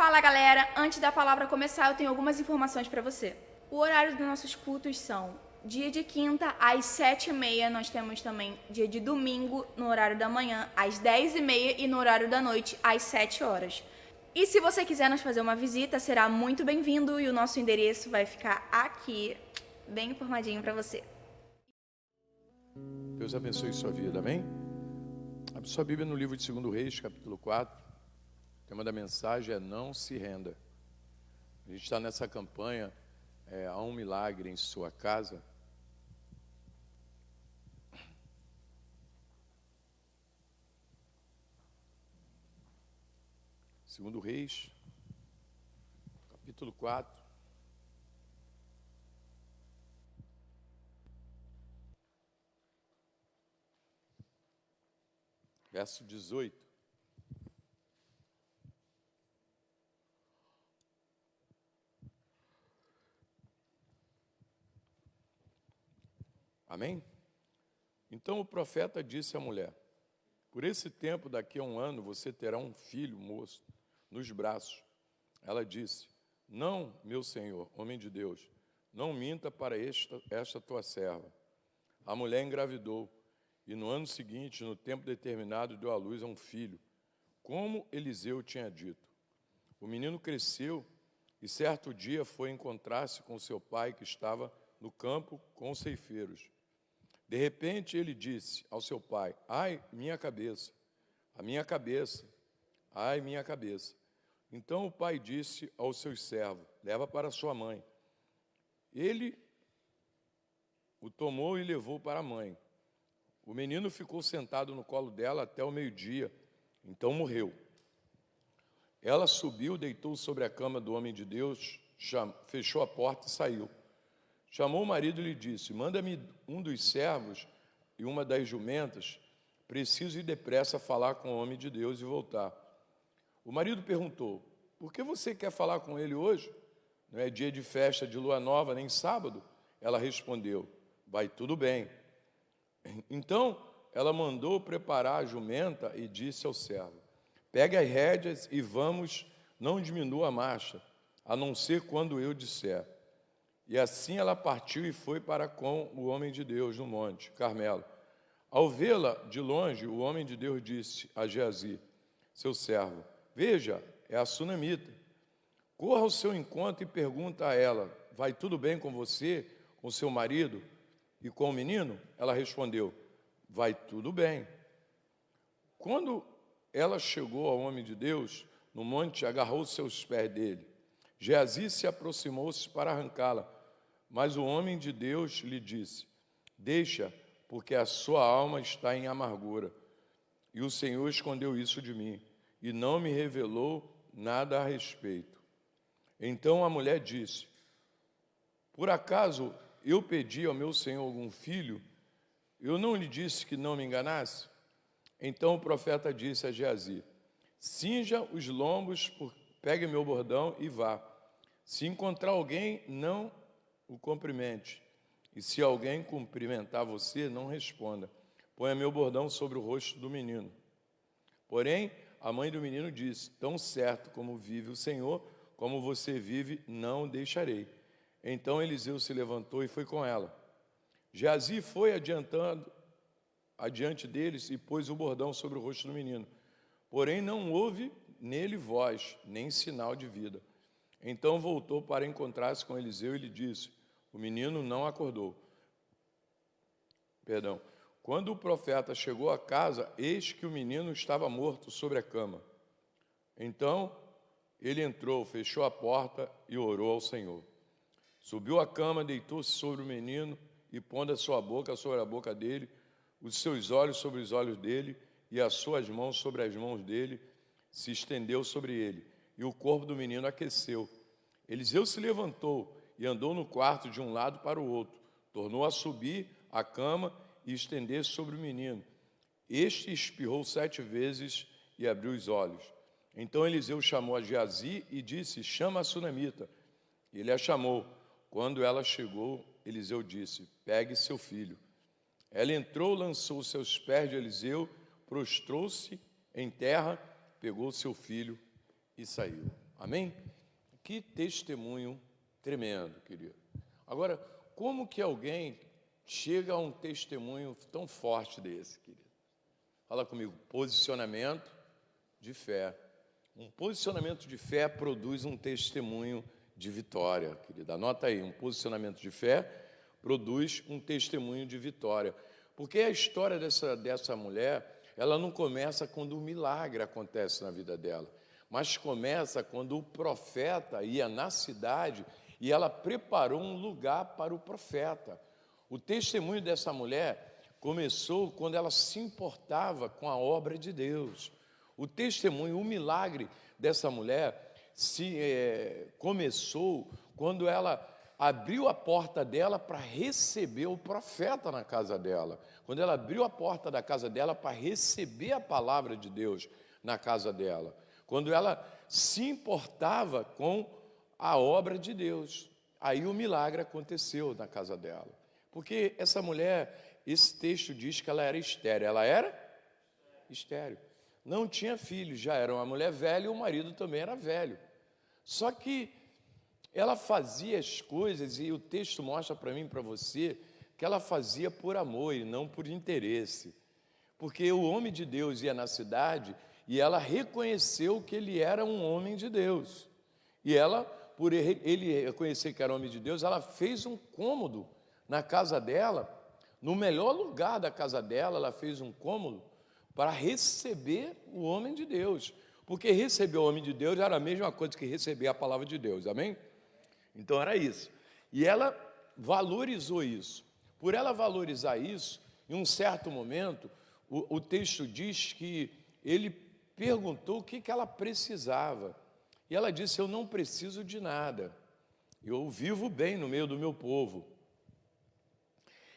Fala galera, antes da palavra começar eu tenho algumas informações para você. O horário dos nossos cultos são dia de quinta às 7h30, nós temos também dia de domingo no horário da manhã às 10h30 e no horário da noite às 7 horas. E se você quiser nos fazer uma visita, será muito bem-vindo e o nosso endereço vai ficar aqui, bem informadinho para você. Deus abençoe sua vida, amém? Abre sua Bíblia no livro de 2 Reis, capítulo 4. O tema da mensagem é não se renda. A gente está nessa campanha, há um milagre em sua casa. Segundo Reis, capítulo 4. Verso 18. Amém? Então o profeta disse à mulher: por esse tempo, daqui a um ano, você terá um filho moço nos braços. Ela disse: não, meu senhor, homem de Deus, não minta para esta tua serva. A mulher engravidou, e no ano seguinte, no tempo determinado, deu à luz a um filho, como Eliseu tinha dito. O menino cresceu e certo dia foi encontrar-se com seu pai, que estava no campo com os ceifeiros. De repente ele disse ao seu pai: ai, minha cabeça, a minha cabeça, ai, minha cabeça. Então o pai disse aos seus servos: leva para sua mãe. Ele o tomou e levou para a mãe. O menino ficou sentado no colo dela até o meio-dia, então morreu. Ela subiu, deitou sobre a cama do homem de Deus, fechou a porta e saiu. Chamou o marido e lhe disse: manda-me um dos servos e uma das jumentas, preciso ir depressa falar com o homem de Deus e voltar. O marido perguntou: por que você quer falar com ele hoje? Não é dia de festa de lua nova, nem sábado? Ela respondeu: vai tudo bem. Então ela mandou preparar a jumenta e disse ao servo: pegue as rédeas e vamos, não diminua a marcha, a não ser quando eu disser. E assim ela partiu e foi para com o homem de Deus no monte Carmelo. Ao vê-la de longe, o homem de Deus disse a Geazi, seu servo: veja, é a sunamita. Corra ao seu encontro e pergunta a ela: vai tudo bem com você, com seu marido e com o menino? Ela respondeu: vai tudo bem. Quando ela chegou ao homem de Deus no monte, agarrou seus pés dele. Geazi se aproximou-se para arrancá-la, mas o homem de Deus lhe disse: deixa, porque a sua alma está em amargura, e o Senhor escondeu isso de mim, e não me revelou nada a respeito. Então a mulher disse: por acaso eu pedi ao meu Senhor algum filho? Eu não lhe disse que não me enganasse? Então o profeta disse a Geazi: cinja os lombos, pegue meu bordão e vá. Se encontrar alguém, não o cumprimente. E se alguém cumprimentar você, não responda. Ponha meu bordão sobre o rosto do menino. Porém, a mãe do menino disse: tão certo como vive o Senhor, como você vive, não o deixarei. Então Eliseu se levantou e foi com ela. Geazi foi adiante deles e pôs o bordão sobre o rosto do menino. Porém, não houve nele voz, nem sinal de vida. Então voltou para encontrar-se com Eliseu e lhe disse: o menino não acordou. Quando o profeta chegou à casa, eis que o menino estava morto sobre a cama. Então ele entrou, fechou a porta e orou ao Senhor. Subiu à cama, deitou-se sobre o menino e, pondo a sua boca sobre a boca dele, os seus olhos sobre os olhos dele e as suas mãos sobre as mãos dele, se estendeu sobre ele, e o corpo do menino aqueceu. Eliseu se levantou e andou no quarto de um lado para o outro, tornou a subir a cama e estender-se sobre o menino. Este espirrou 7 vezes e abriu os olhos. Então Eliseu chamou a Geazi e disse: chama a sunamita. Ele a chamou. Quando ela chegou, Eliseu disse: pegue seu filho. Ela entrou, lançou os seus pés de Eliseu, prostrou-se em terra, pegou seu filho e saiu. Amém? Que testemunho tremendo, querido. Agora, como que alguém chega a um testemunho tão forte desse, querido? Fala comigo, posicionamento de fé. Um posicionamento de fé produz um testemunho de vitória, querida. Anota aí, um posicionamento de fé produz um testemunho de vitória. Porque a história dessa mulher, ela não começa quando o milagre acontece na vida dela, mas começa quando o profeta ia na cidade e ela preparou um lugar para o profeta. O testemunho dessa mulher começou quando ela se importava com a obra de Deus. O testemunho, o milagre dessa mulher começou quando ela abriu a porta dela para receber o profeta na casa dela. Quando ela abriu a porta da casa dela para receber a palavra de Deus na casa dela. Quando ela se importava com a obra de Deus. Aí o milagre aconteceu na casa dela. Porque essa mulher, esse texto diz que ela era estéril. Ela era estéril. Não tinha filhos, já era uma mulher velha e o marido também era velho. Só que ela fazia as coisas, e o texto mostra para mim e para você, que ela fazia por amor e não por interesse. Porque o homem de Deus ia na cidade e ela reconheceu que ele era um homem de Deus. E ela, por ele reconhecer que era homem de Deus, ela fez um cômodo na casa dela, no melhor lugar da casa dela, ela fez um cômodo para receber o homem de Deus. Porque receber o homem de Deus era a mesma coisa que receber a palavra de Deus, amém? Então era isso. E ela valorizou isso. Por ela valorizar isso, em um certo momento, o texto diz que ele perguntou o que ela precisava. E ela disse, eu não preciso de nada. Eu vivo bem no meio do meu povo.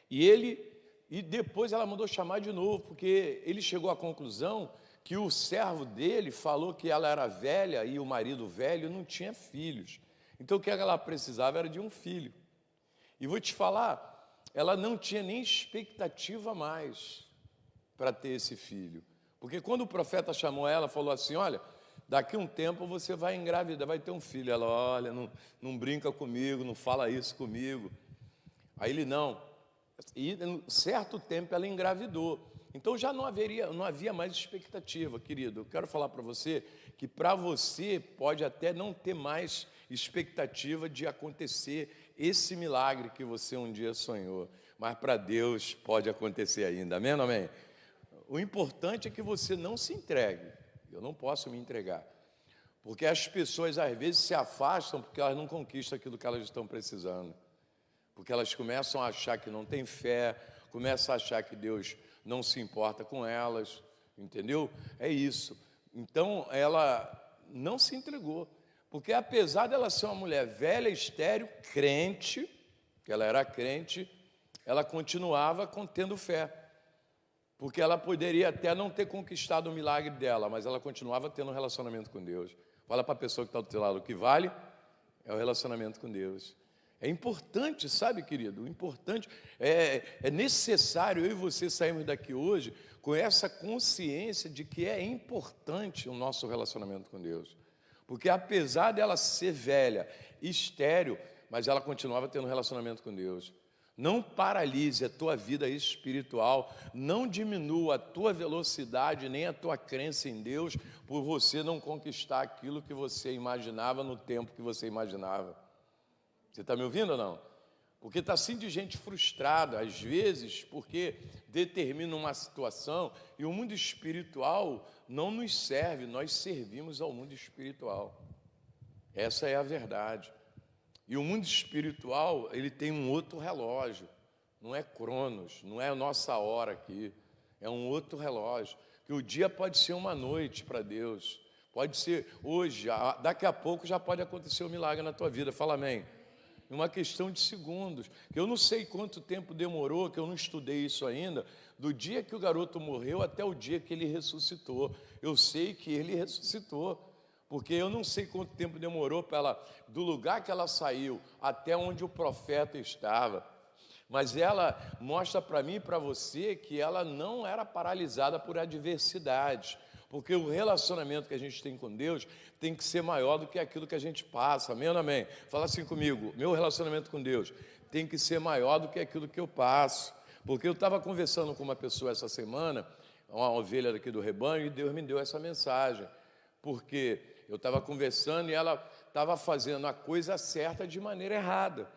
E depois ela mandou chamar de novo, porque ele chegou à conclusão que o servo dele falou que ela era velha e o marido velho não tinha filhos. Então o que ela precisava era de um filho. E vou te falar, ela não tinha nem expectativa mais para ter esse filho. Porque quando o profeta chamou ela, falou assim, olha, daqui a um tempo você vai engravidar, vai ter um filho. Ela, olha, não brinca comigo, não fala isso comigo. Aí ele, não. E em certo tempo ela engravidou. Então já não havia mais expectativa, querido. Eu quero falar para você que para você pode até não ter mais expectativa de acontecer esse milagre que você um dia sonhou. Mas para Deus pode acontecer ainda. Amém ou amém? O importante é que você não se entregue. Eu não posso me entregar. Porque as pessoas às vezes se afastam porque elas não conquistam aquilo que elas estão precisando. Porque elas começam a achar que não tem fé, começam a achar que Deus não se importa com elas, entendeu? É isso. Então, ela não se entregou. Porque apesar dela ser uma mulher velha, estéril, crente, que ela era crente, ela continuava tendo fé. Porque ela poderia até não ter conquistado o milagre dela, mas ela continuava tendo um relacionamento com Deus. Fala para a pessoa que está do teu lado, o que vale é o relacionamento com Deus. É importante, sabe, querido? O importante, é necessário eu e você sairmos daqui hoje com essa consciência de que é importante o nosso relacionamento com Deus. Porque apesar dela ser velha, estéril, mas ela continuava tendo um relacionamento com Deus. Não paralise a tua vida espiritual, não diminua a tua velocidade, nem a tua crença em Deus, por você não conquistar aquilo que você imaginava no tempo que você imaginava. Você está me ouvindo ou não? Porque está assim de gente frustrada, às vezes, porque determina uma situação e o mundo espiritual não nos serve, nós servimos ao mundo espiritual. Essa é a verdade. E o mundo espiritual, ele tem um outro relógio, não é Cronos, não é a nossa hora aqui, é um outro relógio, que o dia pode ser uma noite para Deus, pode ser hoje, daqui a pouco já pode acontecer um milagre na tua vida, fala amém. Uma questão de segundos, que eu não sei quanto tempo demorou, que eu não estudei isso ainda, do dia que o garoto morreu até o dia que ele ressuscitou. Eu sei que ele ressuscitou, porque eu não sei quanto tempo demorou para ela, do lugar que ela saiu até onde o profeta estava, mas ela mostra para mim e para você que ela não era paralisada por adversidades, Porque o relacionamento que a gente tem com Deus tem que ser maior do que aquilo que a gente passa. Amém ou não amém? Fala assim comigo, meu relacionamento com Deus tem que ser maior do que aquilo que eu passo. Porque eu estava conversando com uma pessoa essa semana, uma ovelha daqui do rebanho, e Deus me deu essa mensagem. Porque eu estava conversando e ela estava fazendo a coisa certa de maneira errada.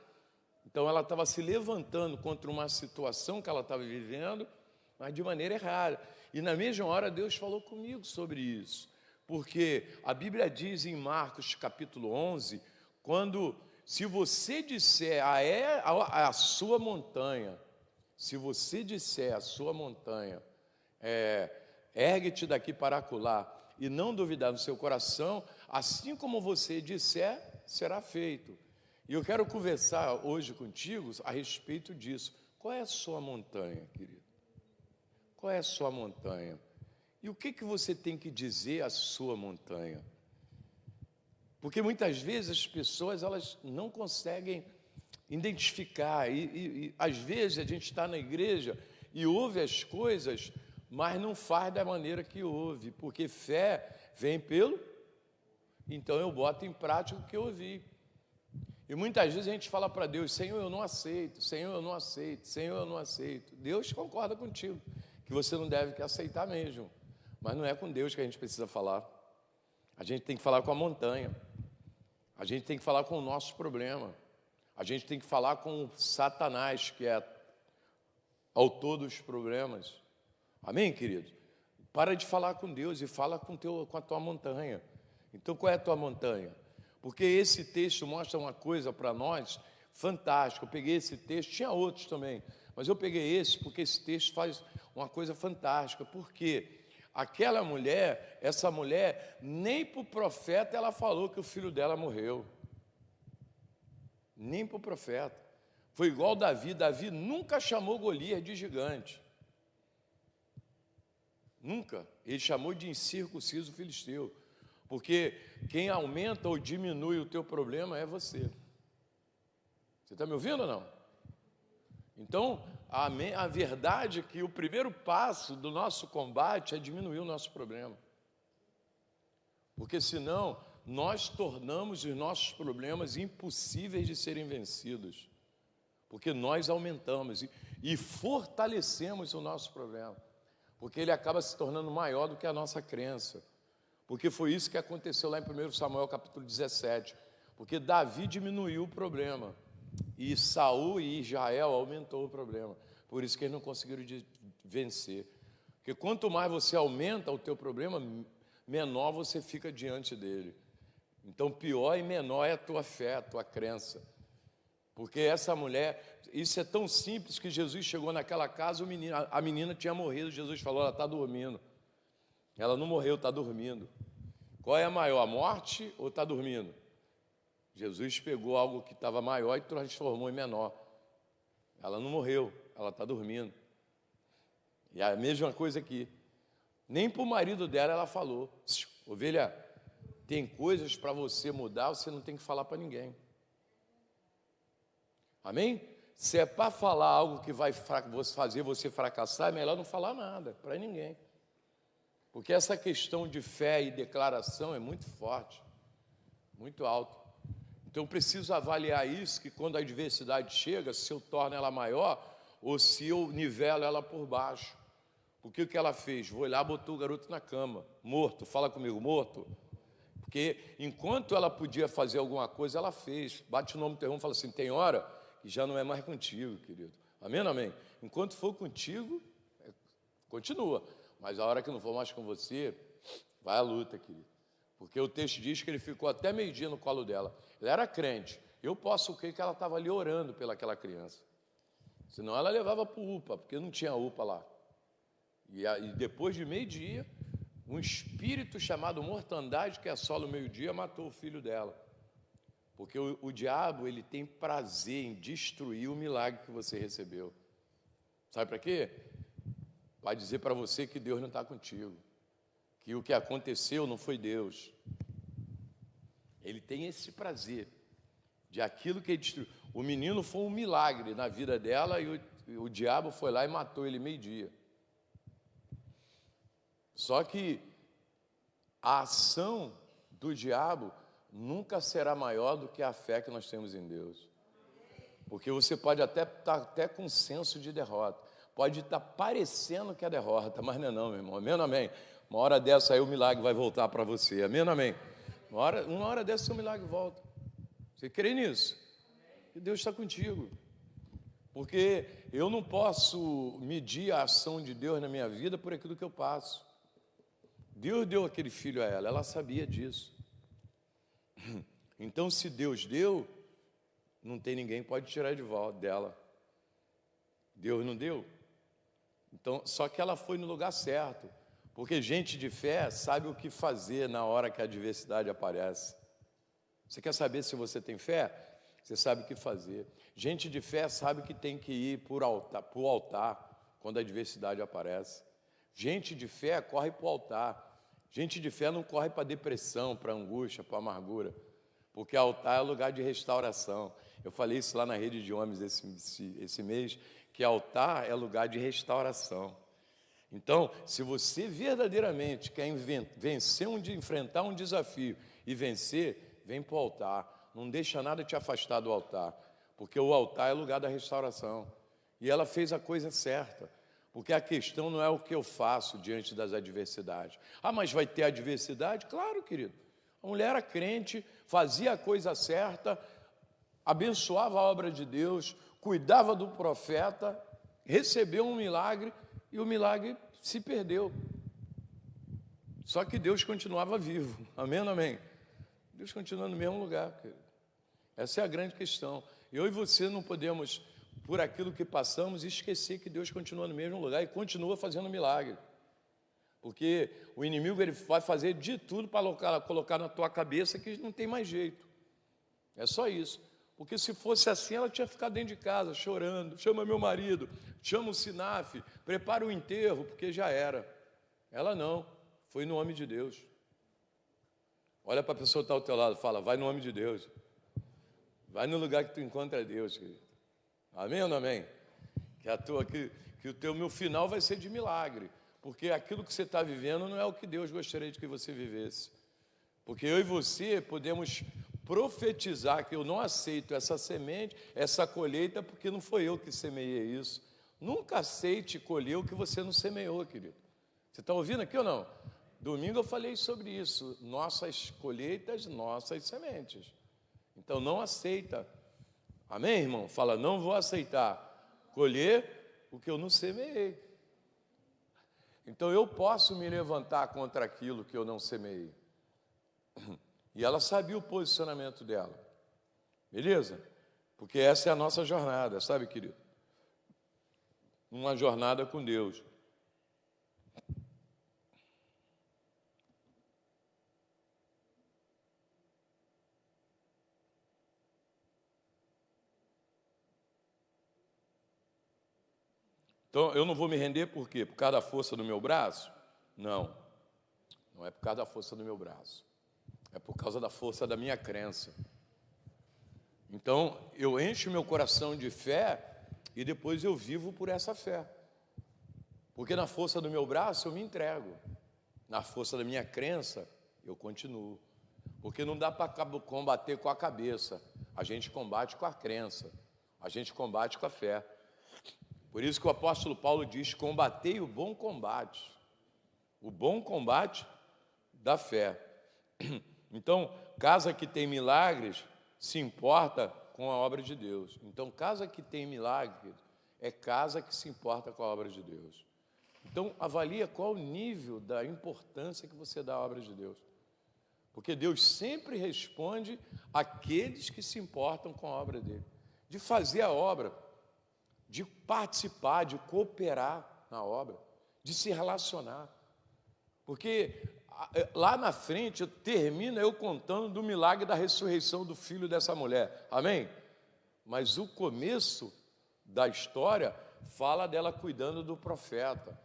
Então ela estava se levantando contra uma situação que ela estava vivendo, mas de maneira errada. E na mesma hora Deus falou comigo sobre isso. Porque a Bíblia diz em Marcos capítulo 11, se você disser a sua montanha, se você disser a sua montanha, ergue-te daqui para acolá, e não duvidar no seu coração, assim como você disser, será feito. E eu quero conversar hoje contigo a respeito disso. Qual é a sua montanha, querido? Qual é a sua montanha? E o que você tem que dizer à sua montanha? Porque muitas vezes as pessoas elas não conseguem identificar. E às vezes a gente está na igreja e ouve as coisas, mas não faz da maneira que ouve. Porque fé vem pelo... Então eu boto em prática o que eu ouvi. E muitas vezes a gente fala para Deus, Senhor, eu não aceito, Senhor, eu não aceito, Senhor, eu não aceito. Deus concorda contigo, que você não deve aceitar mesmo. Mas não é com Deus que a gente precisa falar. A gente tem que falar com a montanha. A gente tem que falar com o nosso problema. A gente tem que falar com o Satanás, que é autor dos problemas. Amém, querido? Para de falar com Deus e fala com a tua montanha. Então, qual é a tua montanha? Porque esse texto mostra uma coisa para nós fantástica. Eu peguei esse texto, tinha outros também, mas eu peguei esse porque esse texto faz uma coisa fantástica. Porque aquela mulher, essa mulher, nem para o profeta ela falou que o filho dela morreu. Nem para o profeta. Foi igual Davi. Davi nunca chamou Golias de gigante. Nunca. Ele chamou de incircunciso filisteu. Porque quem aumenta ou diminui o teu problema é você. Você está me ouvindo ou não? Então, a verdade é que o primeiro passo do nosso combate é diminuir o nosso problema. Porque senão, nós tornamos os nossos problemas impossíveis de serem vencidos. Porque nós aumentamos e fortalecemos o nosso problema. Porque ele acaba se tornando maior do que a nossa crença. Porque foi isso que aconteceu lá em 1 Samuel capítulo 17. Porque Davi diminuiu o problema. E Saul e Israel aumentou o problema. Por isso que eles não conseguiram vencer. Porque quanto mais você aumenta o teu problema, menor você fica diante dele. Então pior e menor é a tua fé, a tua crença. Porque essa mulher, isso é tão simples que Jesus chegou naquela casa, a menina tinha morrido, Jesus falou, ela está dormindo. Ela não morreu, está dormindo. Qual é a maior, a morte ou está dormindo? Jesus pegou algo que estava maior e transformou em menor. Ela não morreu, ela está dormindo. E a mesma coisa aqui. Nem para o marido dela ela falou, ovelha, tem coisas para você mudar, você não tem que falar para ninguém. Amém? Se é para falar algo que vai fazer você fracassar, é melhor não falar nada para ninguém. Porque essa questão de fé e declaração é muito forte, muito alto. Então eu preciso avaliar isso, que quando a adversidade chega, se eu torno ela maior ou se eu nivelo ela por baixo. Porque o que ela fez? Foi lá, botou o garoto na cama, morto, fala comigo, morto. Porque enquanto ela podia fazer alguma coisa, ela fez. Bate o nome do teu irmão e fala assim, tem hora que já não é mais contigo, querido. Amém, amém? Enquanto for contigo, continua. Mas a hora que não for mais com você, vai à luta, querido. Porque o texto diz que ele ficou até meio-dia no colo dela. Ele era crente. Eu posso crer que ela estava ali orando pelaquela criança. Senão ela levava para o UPA, porque não tinha UPA lá. E depois de meio-dia, um espírito chamado mortandade, que assola o meio-dia, matou o filho dela. Porque o diabo, ele tem prazer em destruir o milagre que você recebeu. Sabe para quê? Vai dizer para você que Deus não está contigo. Que o que aconteceu não foi Deus. Ele tem esse prazer de aquilo que ele destruiu. O menino foi um milagre na vida dela e o diabo foi lá e matou ele meio-dia. Só que a ação do diabo nunca será maior do que a fé que nós temos em Deus. Porque você pode até estar até com senso de derrota, pode estar parecendo que é derrota, mas não é não, meu irmão. Amém ou não amém? Uma hora dessa aí o milagre vai voltar para você. Amém ou não amém? Uma hora dessa o milagre volta. Você crê nisso? E Deus está contigo. Porque eu não posso medir a ação de Deus na minha vida por aquilo que eu passo. Deus deu aquele filho a ela sabia disso. Então, se Deus deu, não tem ninguém que pode tirar de volta dela. Deus não deu. Então, só que ela foi no lugar certo. Porque gente de fé sabe o que fazer na hora que a adversidade aparece. Você quer saber se você tem fé? Você sabe o que fazer. Gente de fé sabe que tem que ir para o altar quando a adversidade aparece. Gente de fé corre para o altar. Gente de fé não corre para depressão, para angústia, para amargura. Porque altar é lugar de restauração. Eu falei isso lá na Rede de Homens esse mês, que altar é lugar de restauração. Então, se você verdadeiramente quer enfrentar um desafio e vencer, vem para o altar. Não deixa nada te afastar do altar, porque o altar é lugar da restauração. E ela fez a coisa certa, porque a questão não é o que eu faço diante das adversidades. Ah, mas vai ter adversidade? Claro, querido. A mulher era crente, fazia a coisa certa, abençoava a obra de Deus, cuidava do profeta, recebeu um milagre e o milagre se perdeu. Só que Deus continuava vivo. Amém ou não amém? Deus continua no mesmo lugar, querido. Essa é a grande questão. Eu e você não podemos, por aquilo que passamos, esquecer que Deus continua no mesmo lugar e continua fazendo milagre. Porque o inimigo ele vai fazer de tudo para colocar na tua cabeça que não tem mais jeito. É só isso. Porque se fosse assim, ela tinha ficado dentro de casa, chorando. Chama meu marido, chama o Sinaf, prepara o enterro, porque já era. Ela não, foi no nome de Deus. Olha para a pessoa que está ao teu lado, fala, vai no nome de Deus. Vai no lugar que tu encontra Deus, querido. Amém ou não amém? Que o meu final vai ser de milagre. Porque aquilo que você está vivendo não é o que Deus gostaria de que você vivesse. Porque eu e você podemos profetizar que eu não aceito essa semente, essa colheita, porque não foi eu que semeei isso. Nunca aceite colher o que você não semeou, querido. Você está ouvindo aqui ou não? Domingo eu falei sobre isso. Nossas colheitas, nossas sementes. Então não aceita. Amém, irmão? Fala, não vou aceitar colher o que eu não semeei. Então eu posso me levantar contra aquilo que eu não semeei. E ela sabia o posicionamento dela. Beleza? Porque essa é a nossa jornada, sabe, querido? Uma jornada com Deus. Então, eu não vou me render por quê? Por causa da força do meu braço? Não. Não é por causa da força do meu braço. É por causa da força da minha crença. Então, eu encho meu coração de fé e depois eu vivo por essa fé. Porque na força do meu braço eu me entrego. Na força da minha crença, eu continuo. Porque não dá para combater com a cabeça. A gente combate com a crença. A gente combate com a fé. Por isso que o apóstolo Paulo diz, combatei o bom combate. O bom combate da fé. Então, casa que tem milagres, se importa com a obra de Deus. Então, casa que tem milagres, é casa que se importa com a obra de Deus. Então, avalia qual o nível da importância que você dá à obra de Deus. Porque Deus sempre responde àqueles que se importam com a obra dele. De fazer a obra, de participar, de cooperar na obra, de se relacionar. Porque lá na frente, termina eu contando do milagre da ressurreição do filho dessa mulher. Amém? Mas o começo da história fala dela cuidando do profeta,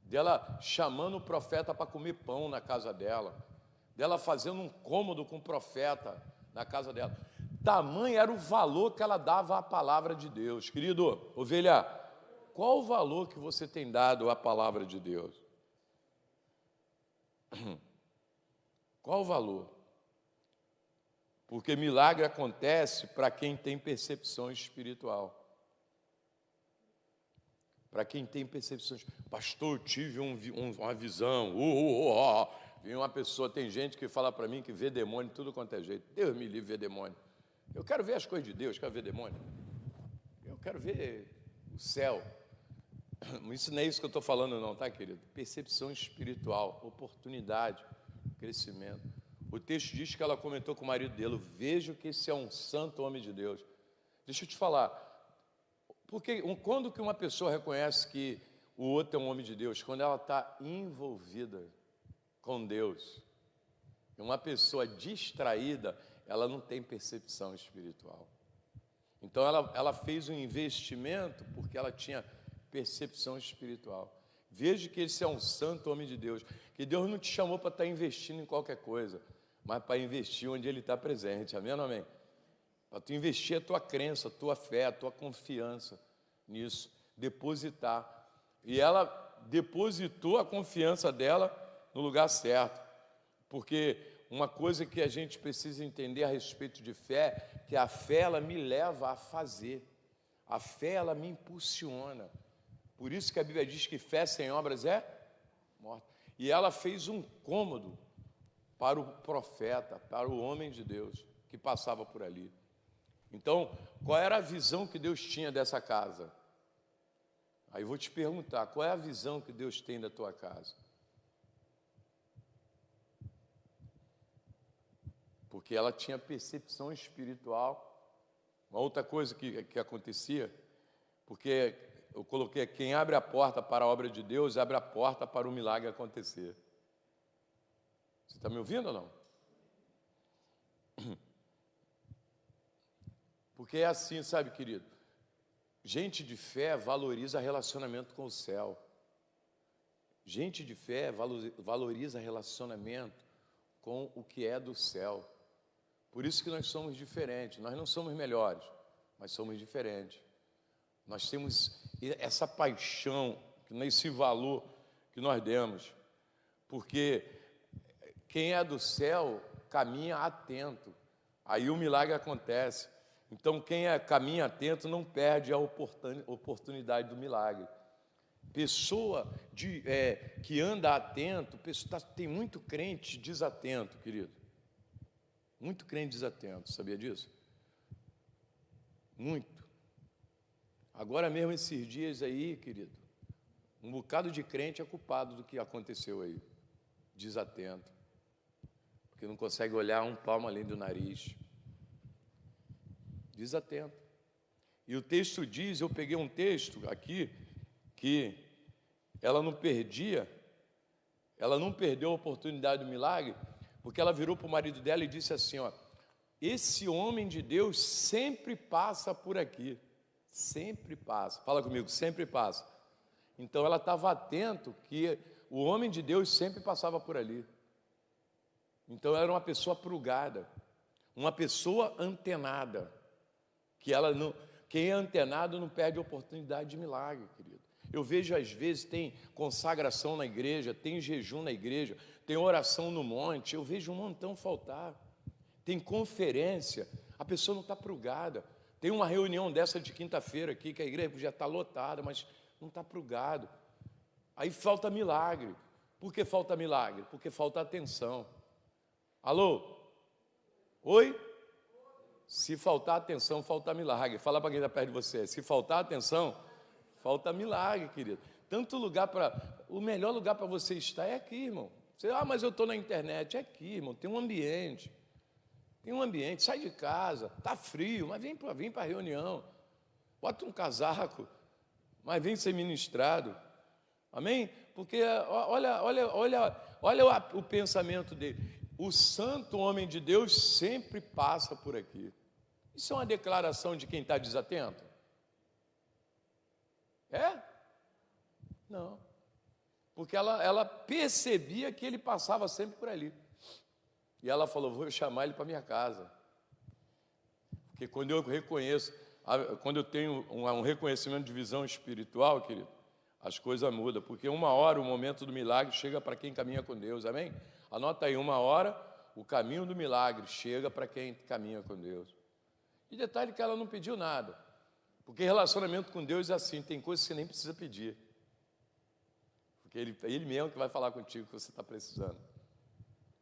dela chamando o profeta para comer pão na casa dela, dela fazendo um cômodo com o profeta na casa dela. Tamanho era o valor que ela dava à palavra de Deus. Querido, ovelha, qual o valor que você tem dado à palavra de Deus? Qual o valor? Porque milagre acontece para quem tem percepção espiritual. Para quem tem percepções. Pastor, eu tive uma visão. E uma pessoa, tem gente que fala para mim que vê demônio de tudo quanto é jeito. Deus me livre ver demônio. Eu quero ver as coisas de Deus, quero ver demônio. Eu quero ver o céu. Isso não é isso que eu estou falando não, tá, querido? Percepção espiritual, oportunidade, crescimento. O texto diz que ela comentou com o marido dele: vejo que esse é um santo homem de Deus. Deixa eu te falar, porque quando que uma pessoa reconhece que o outro é um homem de Deus? Quando ela está envolvida com Deus. Uma pessoa distraída, ela não tem percepção espiritual. Então ela fez um investimento porque ela tinha percepção espiritual. Veja que esse é um santo homem de Deus, que Deus não te chamou para estar investindo em qualquer coisa, mas para investir onde Ele está presente, amém ou não amém? Para tu investir a tua crença, a tua fé, a tua confiança nisso, depositar. E ela depositou a confiança dela no lugar certo, porque uma coisa que a gente precisa entender a respeito de fé, que a fé ela me leva a fazer, a fé ela me impulsiona. Por isso que a Bíblia diz que fé sem obras é morta. E ela fez um cômodo para o profeta, para o homem de Deus que passava por ali. Então, qual era a visão que Deus tinha dessa casa? Aí eu vou te perguntar, qual é a visão que Deus tem da tua casa? Porque ela tinha percepção espiritual. Uma outra coisa que acontecia, porque eu coloquei, quem abre a porta para a obra de Deus, abre a porta para o milagre acontecer. Você está me ouvindo ou não? Porque é assim, sabe, querido? Gente de fé valoriza relacionamento com o céu. Gente de fé valoriza relacionamento com o que é do céu. Por isso que nós somos diferentes. Nós não somos melhores, mas somos diferentes. Nós temos essa paixão, esse valor que nós demos. Porque quem é do céu caminha atento. Aí o milagre acontece. Então quem caminha atento não perde a oportunidade do milagre. Pessoa que anda atento, tem muito crente desatento, querido. Muito crente desatento, sabia disso? Muito. Agora mesmo esses dias aí, querido, um bocado de crente é culpado do que aconteceu aí. Desatento. Porque não consegue olhar um palmo além do nariz. Desatento. E o texto diz, eu peguei um texto aqui, que ela não perdeu a oportunidade do milagre, porque ela virou para o marido dela e disse assim, ó, esse homem de Deus sempre passa por aqui, sempre passa, fala comigo, sempre passa. Então ela estava atento que o homem de Deus sempre passava por ali. Então ela era uma pessoa prugada, uma pessoa antenada, quem é antenado não perde a oportunidade de milagre, querido. Eu vejo às vezes tem consagração na igreja, tem jejum na igreja, tem oração no monte, eu vejo um montão faltar. Tem conferência, a pessoa não está prugada. Tem uma reunião dessa de quinta-feira aqui, que a igreja já está lotada, mas não está prugado. Aí falta milagre. Por que falta milagre? Porque falta atenção. Alô? Oi? Se faltar atenção, falta milagre. Fala para quem está perto de você. Se faltar atenção, falta milagre, querido. O melhor lugar para você estar é aqui, irmão. Mas eu estou na internet. É aqui, irmão. Tem um ambiente. Sai de casa. Está frio, mas vem para a reunião. Bota um casaco, mas vem ser ministrado. Amém? Porque olha o pensamento dele. O santo homem de Deus sempre passa por aqui. Isso é uma declaração de quem está desatento? É? Não. Porque ela percebia que ele passava sempre por ali. E ela falou, vou chamar ele para minha casa. Porque quando eu tenho um reconhecimento de visão espiritual, querido, as coisas mudam. Porque uma hora, o momento do milagre chega para quem caminha com Deus, amém? Anota aí, uma hora, o caminho do milagre chega para quem caminha com Deus. E detalhe que ela não pediu nada, porque relacionamento com Deus é assim, tem coisas que você nem precisa pedir, porque Ele mesmo que vai falar contigo o que você está precisando.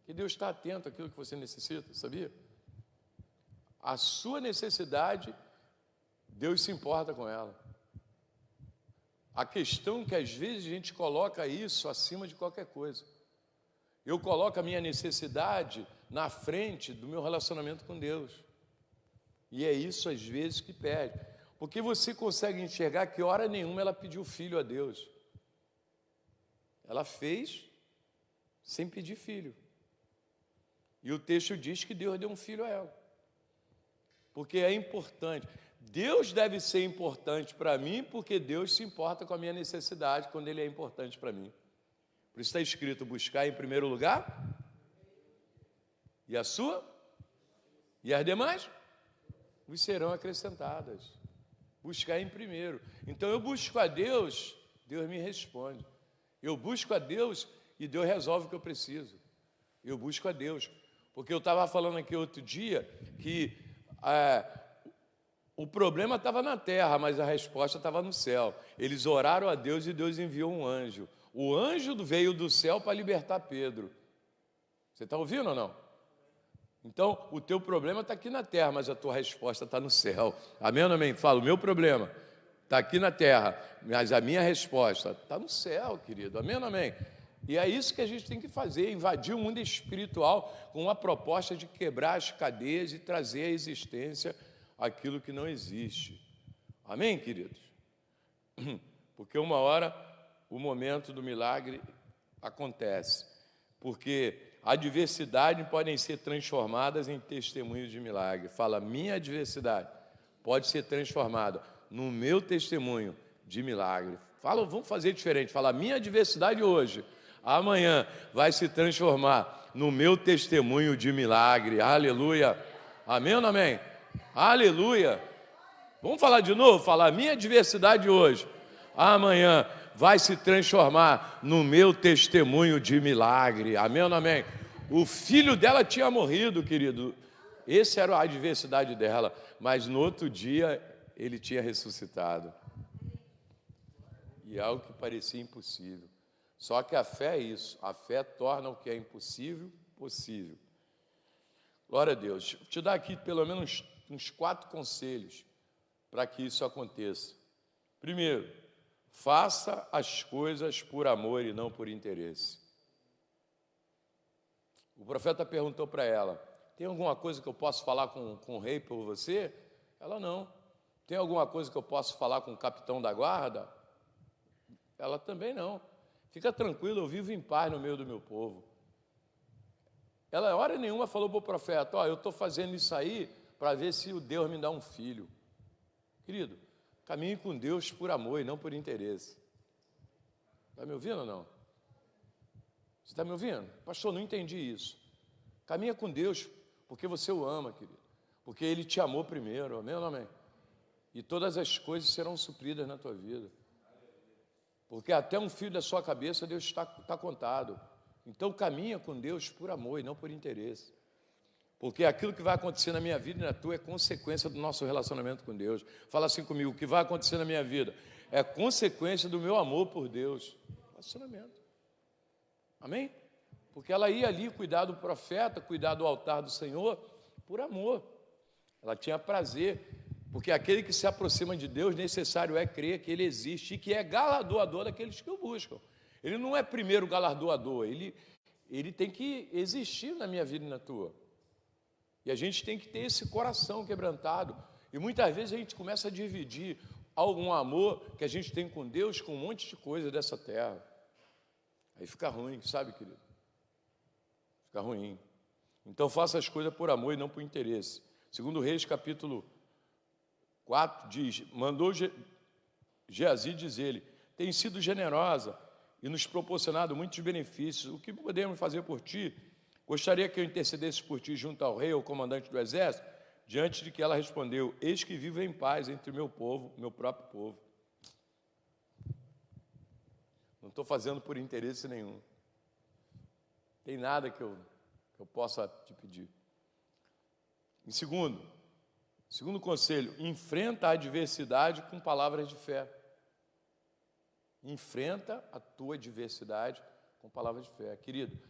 Que Deus está atento àquilo que você necessita, sabia? A sua necessidade, Deus se importa com ela. A questão é que às vezes a gente coloca isso acima de qualquer coisa. Eu coloco a minha necessidade na frente do meu relacionamento com Deus. E é isso às vezes que perde. Porque você consegue enxergar que hora nenhuma ela pediu filho a Deus. Ela fez sem pedir filho. E o texto diz que Deus deu um filho a ela. Porque é importante. Deus deve ser importante para mim, porque Deus se importa com a minha necessidade quando Ele é importante para mim. Por isso está escrito, buscar em primeiro lugar, e a sua, e as demais, vos serão acrescentadas. Buscar em primeiro. Então eu busco a Deus, Deus me responde. Eu busco a Deus e Deus resolve o que eu preciso. Eu busco a Deus. Porque eu estava falando aqui outro dia que o problema estava na terra, mas a resposta estava no céu. Eles oraram a Deus e Deus enviou um anjo. O anjo veio do céu para libertar Pedro. Você está ouvindo ou não? Então, o teu problema está aqui na terra, mas a tua resposta está no céu. Amém ou não amém? Fala, o meu problema está aqui na terra, mas a minha resposta está no céu, querido. Amém ou não amém? E é isso que a gente tem que fazer, invadir o mundo espiritual com a proposta de quebrar as cadeias e trazer à existência aquilo que não existe. Amém, queridos? Porque uma hora o momento do milagre acontece. Porque a adversidade podem ser transformadas em testemunhos de milagre. Fala, minha adversidade pode ser transformada no meu testemunho de milagre. Fala, vamos fazer diferente. Fala, minha adversidade hoje, amanhã, vai se transformar no meu testemunho de milagre. Aleluia. Amém ou não amém? Aleluia. Vamos falar de novo? Falar, minha adversidade hoje, amanhã, vai se transformar no meu testemunho de milagre. Amém ou não amém? O filho dela tinha morrido, querido. Essa era a adversidade dela. Mas no outro dia, ele tinha ressuscitado. E algo que parecia impossível. Só que a fé é isso. A fé torna o que é impossível, possível. Glória a Deus. Vou te dar aqui pelo menos uns 4 conselhos para que isso aconteça. Primeiro, faça as coisas por amor e não por interesse. O profeta perguntou para ela, tem alguma coisa que eu posso falar com o rei por você? Ela, não. Tem alguma coisa que eu posso falar com o capitão da guarda? Ela também não. Fica tranquilo, eu vivo em paz no meio do meu povo. Ela, hora nenhuma, falou para o profeta, eu estou fazendo isso aí para ver se o Deus me dá um filho. Querido, caminhe com Deus por amor e não por interesse. Está me ouvindo ou não? Você está me ouvindo? Pastor, não entendi isso. Caminha com Deus porque você o ama, querido. Porque Ele te amou primeiro, amém ou não amém? E todas as coisas serão supridas na tua vida. Porque até um fio da sua cabeça Deus está contado. Então caminha com Deus por amor e não por interesse. Porque aquilo que vai acontecer na minha vida e na tua é consequência do nosso relacionamento com Deus. Fala assim comigo, o que vai acontecer na minha vida é consequência do meu amor por Deus. Relacionamento. Amém? Porque ela ia ali cuidar do profeta, cuidar do altar do Senhor, por amor. Ela tinha prazer. Porque aquele que se aproxima de Deus, necessário é crer que Ele existe e que é galardoador daqueles que o buscam. Ele não é primeiro galardoador, ele tem que existir na minha vida e na tua. E a gente tem que ter esse coração quebrantado. E muitas vezes a gente começa a dividir algum amor que a gente tem com Deus com um monte de coisa dessa terra. Aí fica ruim, sabe, querido? Fica ruim. Então faça as coisas por amor e não por interesse. Segundo Reis, capítulo 4, diz, mandou Geazi dizer-lhe, tem sido generosa e nos proporcionado muitos benefícios. O que podemos fazer por ti? Gostaria que eu intercedesse por ti junto ao rei ou comandante do exército? Diante de que ela respondeu, eis que vivo em paz entre o meu povo, meu próprio povo. Não estou fazendo por interesse nenhum. Tem nada que eu que eu possa te pedir. Em segundo conselho, enfrenta a adversidade com palavras de fé. Enfrenta a tua adversidade com palavras de fé. Querido,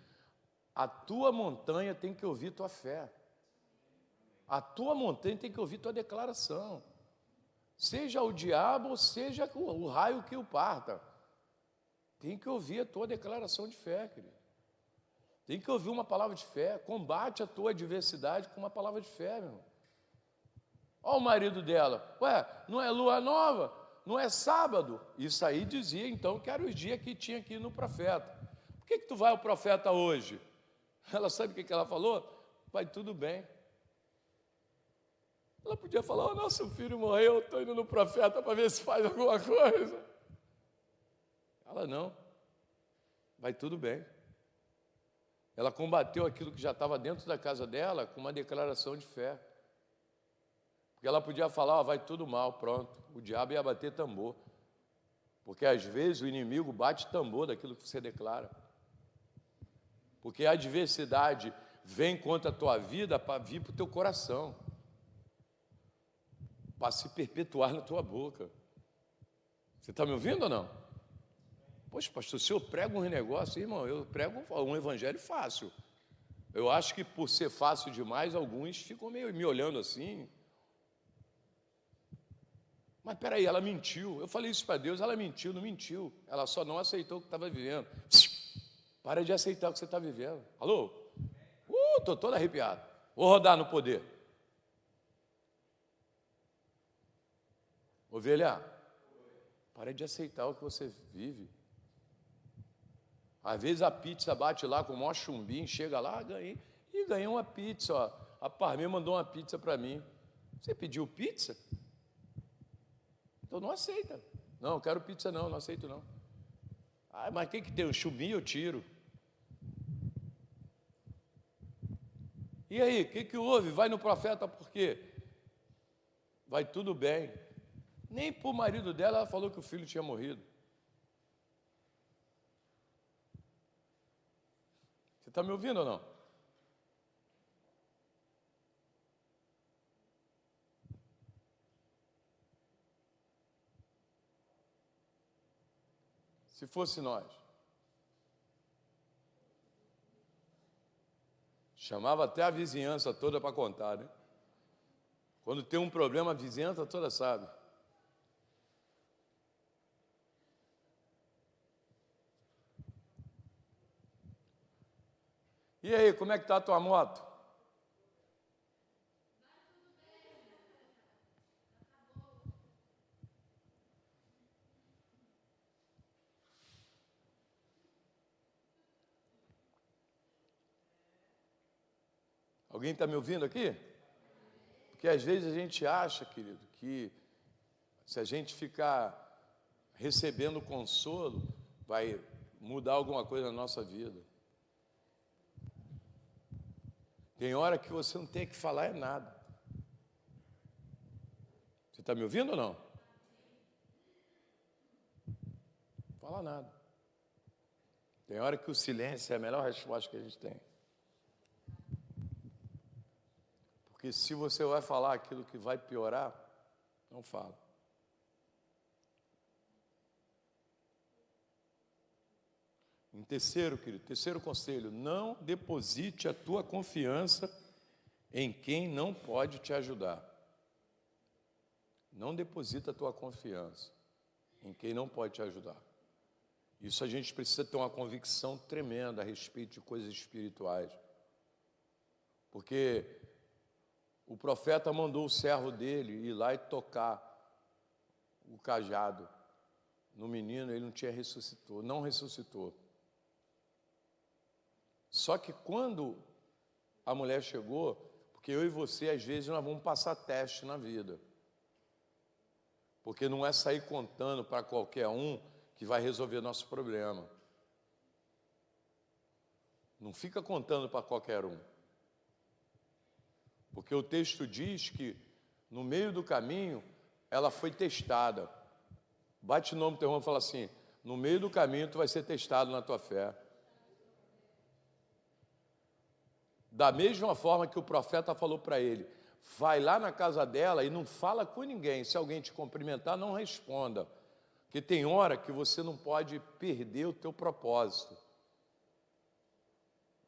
a tua montanha tem que ouvir tua fé. A tua montanha tem que ouvir tua declaração. Seja o diabo ou seja o raio que o parta. Tem que ouvir a tua declaração de fé, querido. Tem que ouvir uma palavra de fé. Combate a tua adversidade com uma palavra de fé, meu irmão. Olha o marido dela. Ué, não é lua nova? Não é sábado? Isso aí dizia então que era os dias que tinha que ir no profeta. Por que tu vai ao profeta hoje? Ela sabe o que ela falou? Vai tudo bem. Ela podia falar, o nosso filho morreu, estou indo no profeta para ver se faz alguma coisa. Ela não. Vai tudo bem. Ela combateu aquilo que já estava dentro da casa dela com uma declaração de fé. Porque ela podia falar, vai tudo mal, pronto. O diabo ia bater tambor. Porque às vezes o inimigo bate tambor daquilo que você declara. Porque a adversidade vem contra a tua vida para vir para o teu coração. Para se perpetuar na tua boca. Você está me ouvindo ou não? Poxa, pastor, se eu prego um negócio, irmão, eu prego um evangelho fácil. Eu acho que por ser fácil demais, alguns ficam meio me olhando assim. Mas peraí, ela mentiu. Eu falei isso para Deus, ela mentiu, não mentiu. Ela só não aceitou o que estava vivendo. Para de aceitar o que você está vivendo. Alô? Estou todo arrepiado. Vou rodar no poder. Ovelha, para de aceitar o que você vive. Às vezes a pizza bate lá com o maior chumbinho, chega lá, ganhei uma pizza, ó. A Parmê mandou uma pizza para mim. Você pediu pizza? Então não aceita. Não, quero pizza não aceito não. Ah, mas tem que ter um chumbinho, eu tiro. E aí, o que houve? Vai no profeta por quê? Vai tudo bem. Nem para o marido dela ela falou que o filho tinha morrido. Você está me ouvindo ou não? Se fosse nós, chamava até a vizinhança toda para contar, né? Quando tem um problema, a vizinhança toda sabe. E aí, como é que está a tua moto? Alguém está me ouvindo aqui? Porque às vezes a gente acha, querido, que se a gente ficar recebendo consolo, vai mudar alguma coisa na nossa vida. Tem hora que você não tem que falar é nada. Você está me ouvindo ou não? Não fala nada. Tem hora que o silêncio é a melhor resposta que a gente tem. Porque se você vai falar aquilo que vai piorar, não fala. Em terceiro, querido, terceiro conselho, não deposite a tua confiança em quem não pode te ajudar. Não deposita a tua confiança em quem não pode te ajudar. Isso a gente precisa ter uma convicção tremenda a respeito de coisas espirituais. Porque o profeta mandou o servo dele ir lá e tocar o cajado no menino, ele não ressuscitou. Só que quando a mulher chegou, porque eu e você, às vezes, nós vamos passar teste na vida. Porque não é sair contando para qualquer um que vai resolver nosso problema. Não fica contando para qualquer um. Porque o texto diz que, no meio do caminho, ela foi testada. Bate o nome do teu irmão e fala assim, no meio do caminho tu vai ser testado na tua fé. Da mesma forma que o profeta falou para ele, vai lá na casa dela e não fala com ninguém. Se alguém te cumprimentar, não responda. Porque tem hora que você não pode perder o teu propósito.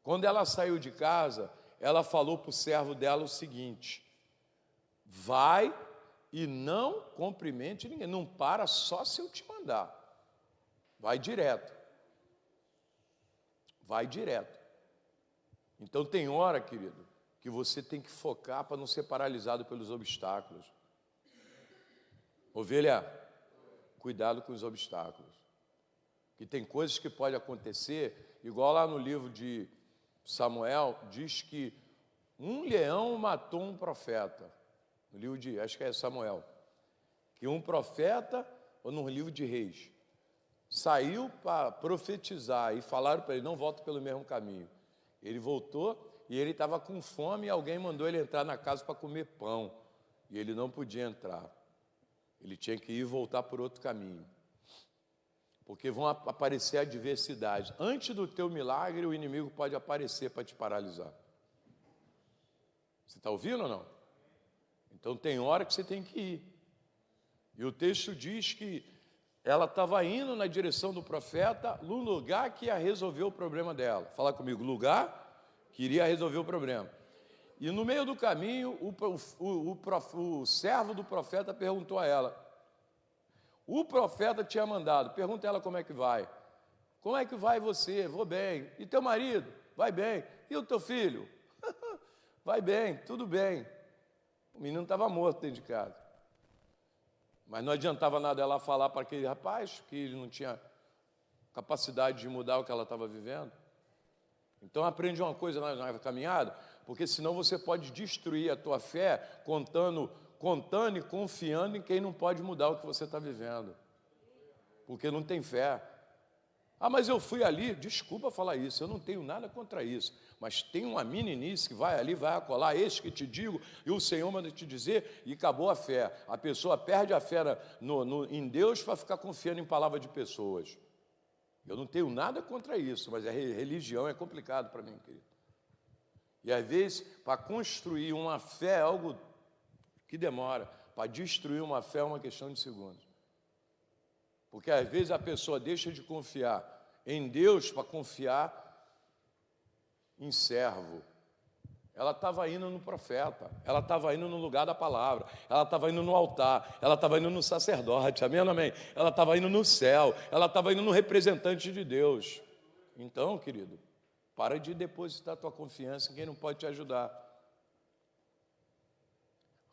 Quando ela saiu de casa, ela falou para o servo dela o seguinte: vai e não cumprimente ninguém. Não para só se eu te mandar. Vai direto. Vai direto. Então tem hora, querido, que você tem que focar para não ser paralisado pelos obstáculos. Ovelha, cuidado com os obstáculos. Que tem coisas que podem acontecer, igual lá no livro de Samuel, diz que um leão matou um profeta. No livro de, acho que é Samuel. Que um profeta, ou no livro de Reis, saiu para profetizar e falaram para ele, não volta pelo mesmo caminho. Ele voltou e ele estava com fome e alguém mandou ele entrar na casa para comer pão. E ele não podia entrar. Ele tinha que ir e voltar por outro caminho. Porque vão aparecer adversidades. Antes do teu milagre, o inimigo pode aparecer para te paralisar. Você está ouvindo ou não? Então tem hora que você tem que ir. E o texto diz que ela estava indo na direção do profeta, no lugar que ia resolver o problema dela. Fala comigo, lugar que iria resolver o problema. E no meio do caminho, o servo do profeta perguntou a ela. O profeta tinha mandado, pergunta a ela como é que vai. Como é que vai você? Vou bem. E teu marido? Vai bem. E o teu filho? Vai bem, tudo bem. O menino estava morto dentro de casa. Mas não adiantava nada ela falar para aquele rapaz que ele não tinha capacidade de mudar o que ela estava vivendo. Então aprende uma coisa na caminhada, porque senão você pode destruir a tua fé contando e confiando em quem não pode mudar o que você está vivendo. Porque não tem fé. Ah, mas eu fui ali, desculpa falar isso, eu não tenho nada contra isso, mas tem uma meninice que vai ali, vai acolá, eis que te digo, e o Senhor manda te dizer, e acabou a fé. A pessoa perde a fé em Deus para ficar confiando em palavra de pessoas. Eu não tenho nada contra isso, mas a religião é complicado para mim, querido. E às vezes, para construir uma fé é algo que demora, para destruir uma fé é uma questão de segundos. Porque às vezes a pessoa deixa de confiar em Deus para confiar em servo. Ela estava indo no profeta, ela estava indo no lugar da palavra, ela estava indo no altar, ela estava indo no sacerdote, amém ou amém? Ela estava indo no céu, ela estava indo no representante de Deus. Então, querido, para de depositar a tua confiança em quem não pode te ajudar.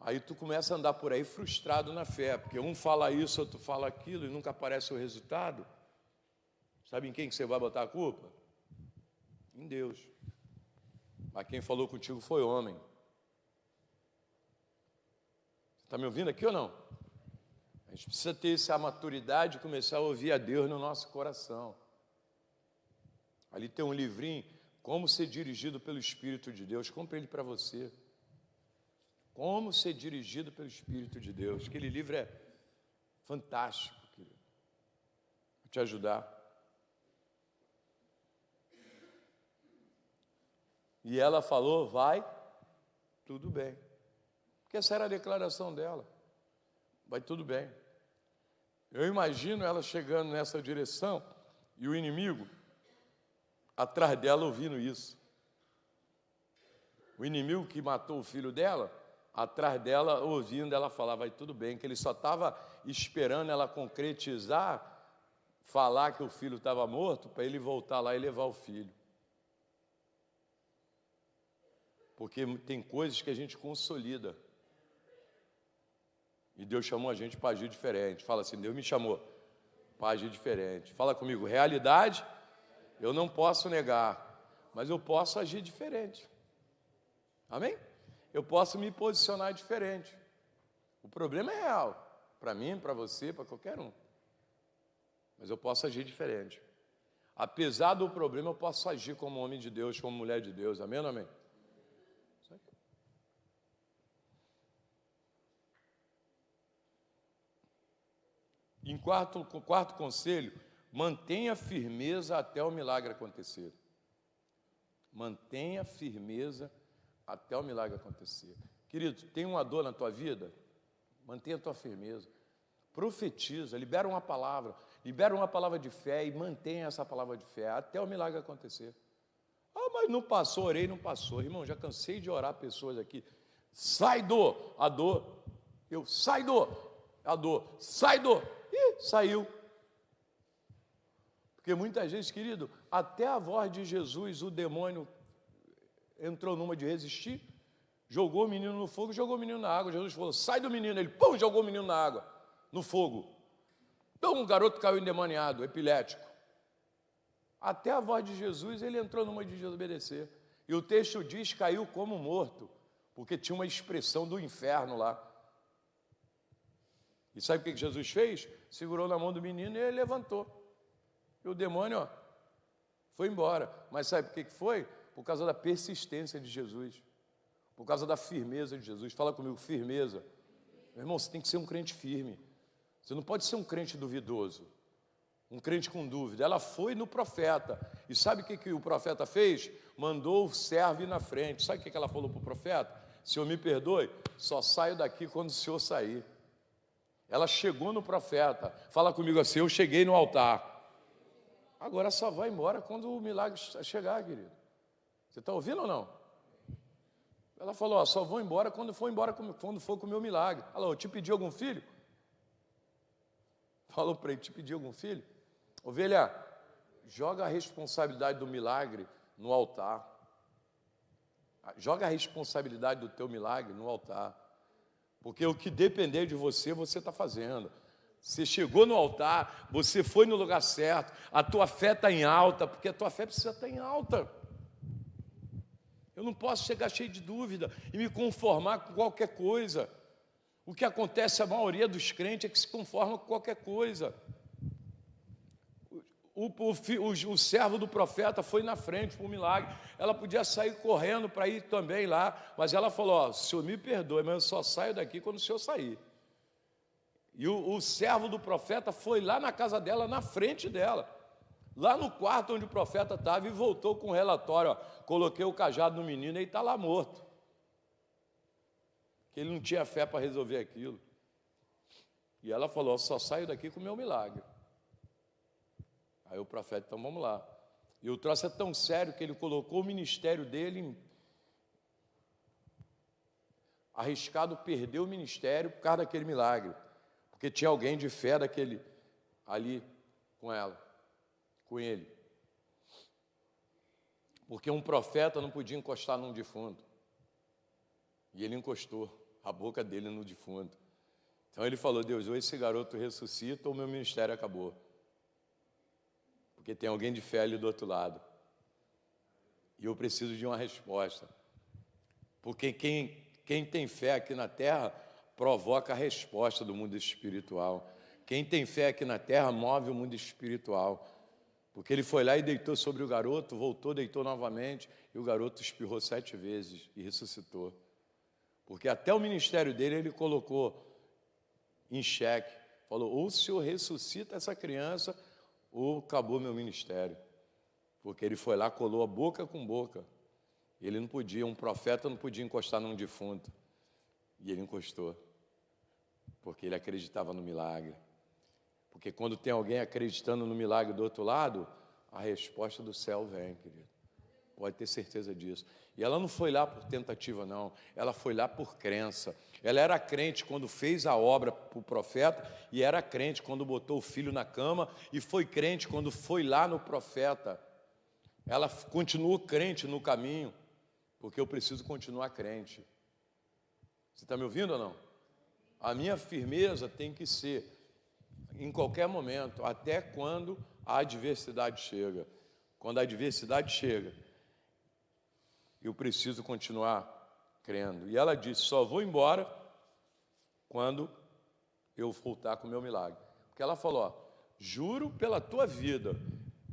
Aí tu começa a andar por aí frustrado na fé, porque um fala isso, outro fala aquilo e nunca aparece o resultado. Sabe em quem que você vai botar a culpa? Em Deus. Mas quem falou contigo foi homem. Você está me ouvindo aqui ou não? A gente precisa ter essa maturidade e começar a ouvir a Deus no nosso coração. Ali tem um livrinho, Como Ser Dirigido pelo Espírito de Deus. Compre ele para você. Como Ser Dirigido pelo Espírito de Deus. Aquele livro é fantástico, querido. Vou te ajudar. E ela falou, vai, tudo bem. Porque essa era a declaração dela. Vai tudo bem. Eu imagino ela chegando nessa direção e o inimigo atrás dela ouvindo isso. O inimigo que matou o filho dela, atrás dela ouvindo ela falar, vai tudo bem, que ele só estava esperando ela concretizar, falar que o filho estava morto, para ele voltar lá e levar o filho. Porque tem coisas que a gente consolida. E Deus chamou a gente para agir diferente. Fala assim, Deus me chamou para agir diferente. Fala comigo, realidade, eu não posso negar, mas eu posso agir diferente. Amém? Eu posso me posicionar diferente. O problema é real. Para mim, para você, para qualquer um. Mas eu posso agir diferente. Apesar do problema, eu posso agir como homem de Deus, como mulher de Deus. Amém ou não amém? Em quarto conselho, mantenha firmeza até o milagre acontecer. Mantenha firmeza até o milagre acontecer. Querido, tem uma dor na tua vida? Mantenha a tua firmeza. Profetiza, libera uma palavra de fé e mantenha essa palavra de fé até o milagre acontecer. Ah, mas não passou, orei, não passou. Irmão, já cansei de orar pessoas aqui. Sai dor, a dor. Sai dor, a dor. Sai dor. Ih, saiu. Porque muitas vezes, querido, até a voz de Jesus, o demônio entrou numa de resistir, jogou o menino no fogo, jogou o menino na água. Jesus falou, sai do menino. Ele, pum, jogou o menino na água, no fogo. Então o garoto caiu endemoniado, epilético. Até a voz de Jesus, ele entrou numa de desobedecer. E o texto diz, caiu como morto, porque tinha uma expressão do inferno lá. E sabe o que Jesus fez? Segurou na mão do menino e ele levantou. E o demônio, ó, foi embora. Mas sabe por que foi? Por causa da persistência de Jesus. Por causa da firmeza de Jesus. Fala comigo, firmeza. Meu irmão, você tem que ser um crente firme. Você não pode ser um crente duvidoso. Um crente com dúvida. Ela foi no profeta. E sabe o que o profeta fez? Mandou o servo ir na frente. Sabe o que ela falou para o profeta? Senhor, me perdoe, só saio daqui quando o senhor sair. Ela chegou no profeta. Fala comigo assim, eu cheguei no altar. Agora só vai embora quando o milagre chegar, querido. Você está ouvindo ou não? Ela falou, ó, só vou embora quando for com o meu milagre. Ela, eu te pedi algum filho? Falou para ele, te pedi algum filho? Ovelha, joga a responsabilidade do milagre no altar. Joga a responsabilidade do teu milagre no altar. Porque o que depender de você, você está fazendo. Você chegou no altar, você foi no lugar certo, a tua fé está em alta, porque a tua fé precisa estar em alta. Eu não posso chegar cheio de dúvida e me conformar com qualquer coisa. O que acontece, a maioria dos crentes é que se conforma com qualquer coisa. O servo do profeta foi na frente para o milagre. Ela podia sair correndo para ir também lá, mas ela falou, ó, senhor me perdoe, mas eu só saio daqui quando o senhor sair. E o servo do profeta foi lá na casa dela, na frente dela, lá no quarto onde o profeta estava, e voltou com um relatório, ó, coloquei o cajado no menino e ele está lá morto. Que ele não tinha fé para resolver aquilo. E ela falou, só saio daqui com o meu milagre. Aí o profeta, então vamos lá. E o troço é tão sério que ele colocou o ministério dele arriscado, perdeu o ministério por causa daquele milagre. Porque tinha alguém de fé daquele ali com ela, com ele. Porque um profeta não podia encostar num defunto. E ele encostou a boca dele no defunto. Então ele falou, Deus, ou esse garoto ressuscita ou meu ministério acabou. Porque tem alguém de fé ali do outro lado. E eu preciso de uma resposta. Porque quem tem fé aqui na terra provoca a resposta do mundo espiritual. Quem tem fé aqui na terra move o mundo espiritual. Porque ele foi lá e deitou sobre o garoto, voltou, deitou novamente, e o garoto espirrou 7 vezes e ressuscitou. Porque até o ministério dele ele colocou em xeque. Falou, ou o senhor ressuscita essa criança, ou acabou meu ministério. Porque ele foi lá, colou a boca com boca. Ele não podia, um profeta não podia encostar num defunto. E ele encostou. Porque ele acreditava no milagre. Porque quando tem alguém acreditando no milagre do outro lado, a resposta do céu vem, querido. Pode ter certeza disso. E ela não foi lá por tentativa, não. Ela foi lá por crença. Ela era crente quando fez a obra para o profeta, e era crente quando botou o filho na cama, e foi crente quando foi lá no profeta. Ela continuou crente no caminho, porque eu preciso continuar crente. Você está me ouvindo ou não? A minha firmeza tem que ser em qualquer momento, até quando a adversidade chega. Quando a adversidade chega, eu preciso continuar crendo. E ela disse, só vou embora quando eu voltar com o meu milagre. Porque ela falou, ó, juro pela tua vida,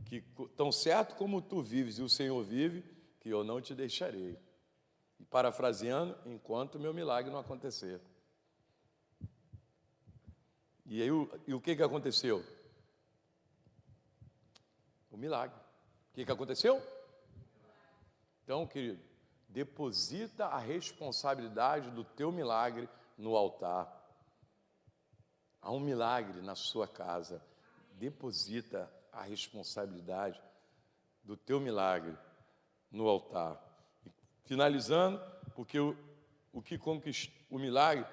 que tão certo como tu vives e o Senhor vive, que eu não te deixarei. E parafraseando, enquanto o meu milagre não acontecer. E aí, o que aconteceu? O milagre. O que aconteceu? Então, querido, deposita a responsabilidade do teu milagre no altar. Há um milagre na sua casa. Deposita a responsabilidade do teu milagre no altar. Finalizando, porque o que conquista o milagre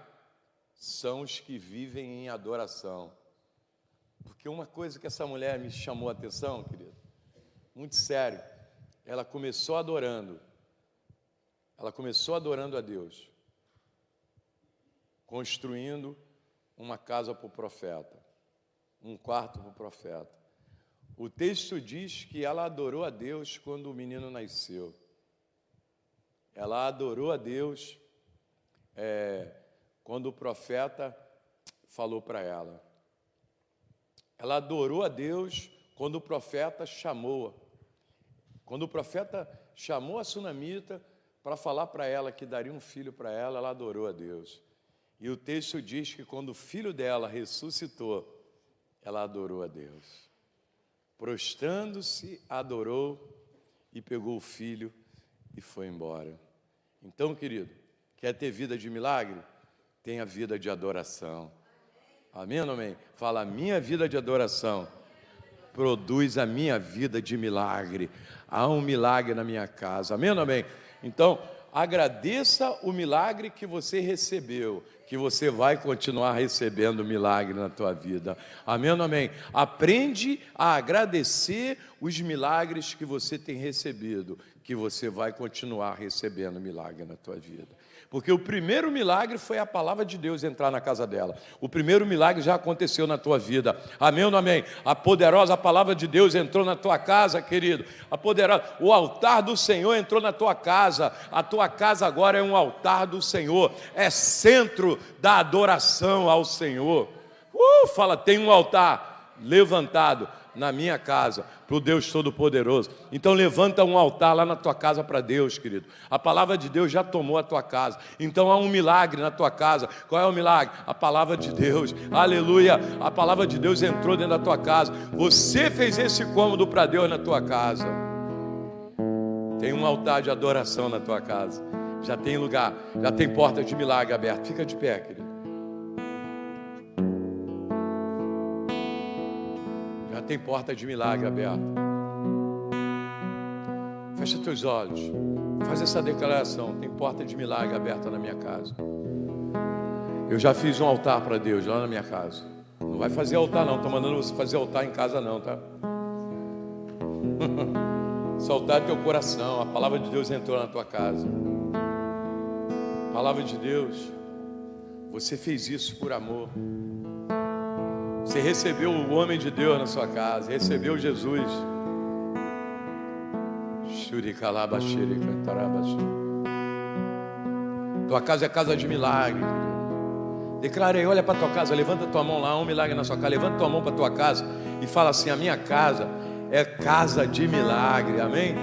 são os que vivem em adoração. Porque uma coisa que essa mulher me chamou a atenção, querido, muito sério, ela começou adorando a Deus, construindo uma casa para o profeta, um quarto para o profeta. O texto diz que ela adorou a Deus quando o menino nasceu. Ela adorou a Deus quando o profeta falou para ela. Ela adorou a Deus quando o profeta chamou-a. Quando o profeta chamou a sunamita para falar para ela que daria um filho para ela, ela adorou a Deus. E o texto diz que quando o filho dela ressuscitou, ela adorou a Deus. Prostrando-se, adorou e pegou o filho e foi embora. Então, querido, quer ter vida de milagre? Tenha vida de adoração. Amém ou não amém? Fala, a minha vida de adoração produz a minha vida de milagre. Há um milagre na minha casa. Amém ou não amém? Então, agradeça o milagre que você recebeu, que você vai continuar recebendo milagre na tua vida. Amém ou não amém? Aprende a agradecer os milagres que você tem recebido, que você vai continuar recebendo milagre na tua vida. Porque o primeiro milagre foi a palavra de Deus entrar na casa dela. O primeiro milagre já aconteceu na tua vida. Amém ou não amém? A poderosa palavra de Deus entrou na tua casa, querido. O altar do Senhor entrou na tua casa. A tua casa agora é um altar do Senhor. É centro da adoração ao Senhor. Fala, tem um altar levantado na minha casa, para o Deus Todo-Poderoso. Então levanta um altar lá na tua casa para Deus, querido. A palavra de Deus já tomou a tua casa. Então há um milagre na tua casa. Qual é o milagre? A palavra de Deus. Aleluia! A palavra de Deus entrou dentro da tua casa. Você fez esse cômodo para Deus na tua casa. Tem um altar de adoração na tua casa. Já tem lugar, já tem porta de milagre aberta. Fica de pé, querido. Tem porta de milagre aberta. Fecha teus olhos. Faz essa declaração. Tem porta de milagre aberta na minha casa. Eu já fiz um altar para Deus lá na minha casa. Não vai fazer altar não. Estou mandando você fazer altar em casa não, tá? Esse altar é teu coração. A palavra de Deus entrou na tua casa. A palavra de Deus. Você fez isso por amor. Você recebeu o homem de Deus na sua casa, recebeu Jesus. Tua casa é casa de milagre. Declara aí, olha para tua casa, levanta tua mão lá, há um milagre na sua casa. Levanta tua mão para tua casa e fala assim: a minha casa é casa de milagre, amém?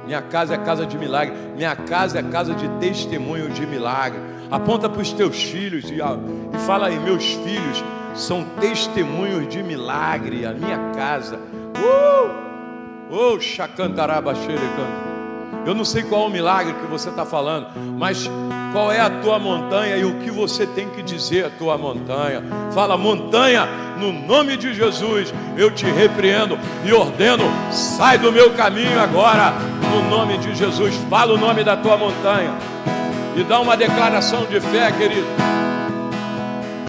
Minha casa é casa de milagre. Minha casa é casa de testemunho de milagre. Aponta para os teus filhos e fala aí: meus filhos são testemunhos de milagre, a minha casa. Eu não sei qual é o milagre que você está falando, mas qual é a tua montanha e o que você tem que dizer à tua montanha. Fala: montanha, no nome de Jesus, eu te repreendo e ordeno, sai do meu caminho agora, no nome de Jesus. Fala o nome da tua montanha e dá uma declaração de fé, querido.